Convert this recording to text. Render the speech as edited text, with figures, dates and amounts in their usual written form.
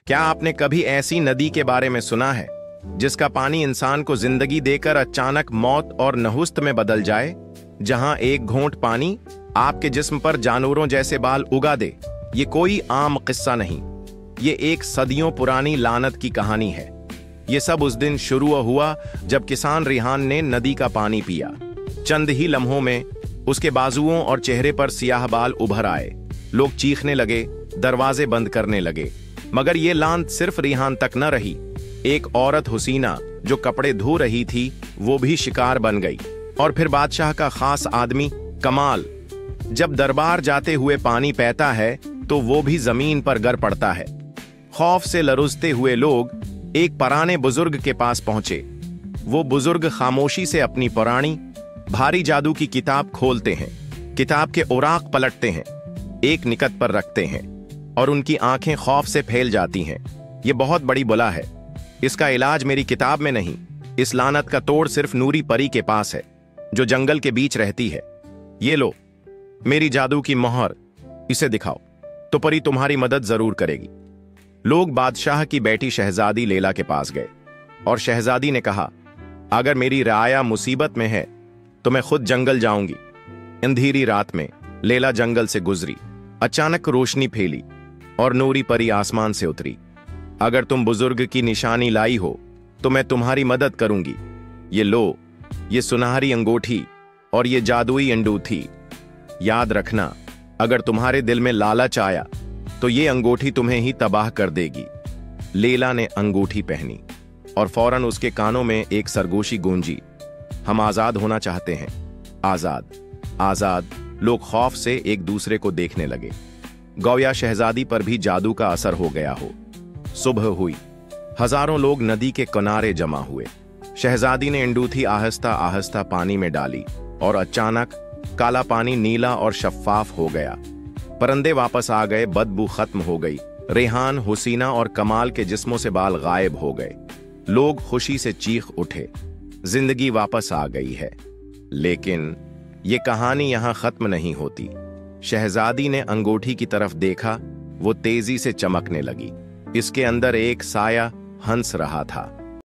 क्या आपने कभी ऐसी नदी के बारे में सुना है जिसका पानी इंसान को जिंदगी देकर अचानक मौत और नहुस्त में बदल जाए, जहां एक घूंट पानी आपके जिस्म पर जानवरों जैसे बाल उगा दे? ये कोई आम किस्सा नहीं, ये एक सदियों पुरानी लानत की कहानी है। ये सब उस दिन शुरू हुआ जब किसान रिहान ने नदी का पानी पिया। चंद ही लम्हों में उसके बाजुओं और चेहरे पर सियाह बाल उभर आए। लोग चीखने लगे, दरवाजे बंद करने लगे। मगर ये लानत सिर्फ रिहान तक न रही। एक औरत हुसीना जो कपड़े धो रही थी वो भी शिकार बन गई। और फिर बादशाह का खास आदमी कमाल जब दरबार जाते हुए पानी पीता है तो वो भी जमीन पर गिर पड़ता है। खौफ से लरुजते हुए लोग एक पुराने बुजुर्ग के पास पहुंचे। वो बुजुर्ग खामोशी से अपनी पुरानी भारी जादू की किताब खोलते हैं, किताब के ओराक पलटते हैं, एक निकट पर रखते हैं और उनकी आंखें खौफ से फैल जाती हैं। ये बहुत बड़ी बला है, इसका इलाज मेरी किताब में नहीं। इस लानत का तोड़ सिर्फ नूरी परी के पास है जो जंगल के बीच रहती है। ये लो मेरी जादू की मोहर, इसे दिखाओ तो परी तुम्हारी मदद जरूर करेगी। लोग बादशाह की बेटी शहजादी लैला के पास गए और शहजादी ने कहा, अगर मेरी राया मुसीबत में है तो मैं खुद जंगल जाऊंगी। अंधेरी रात में लैला जंगल से गुजरी। अचानक रोशनी फैली और नूरी परी आसमान से उतरी। अगर तुम बुजुर्ग की निशानी लाई हो तो मैं तुम्हारी मदद करूंगी। ये लो, ये सुनहरी अंगूठी और ये जादुई अंगूठी। याद रखना, अगर तुम्हारे दिल में लालच आया तो ये अंगूठी तुम्हें ही तबाह कर देगी। लैला ने अंगूठी पहनी और फौरन उसके कानों में एक सरगोशी गूंजी, हम आजाद होना चाहते हैं, आजाद, आजाद। लोग खौफ से एक दूसरे को देखने लगे। गोया शहजादी पर भी जादू का असर हो गया हो। सुबह हुई, हजारों लोग नदी के किनारे जमा हुए। शहजादी ने अंगूठी आहिस्ता आहिस्ता पानी में डाली और अचानक काला पानी नीला और शफ्फाफ हो गया। परिंदे वापस आ गए, बदबू खत्म हो गई। रेहान, हुसीना और कमाल के जिस्मों से बाल गायब हो गए। लोग खुशी से चीख उठे, जिंदगी वापस आ गई है। लेकिन ये कहानी यहां खत्म नहीं होती। शहजादी ने अंगूठी की तरफ देखा, वो तेजी से चमकने लगी। इसके अंदर एक साया हंस रहा था।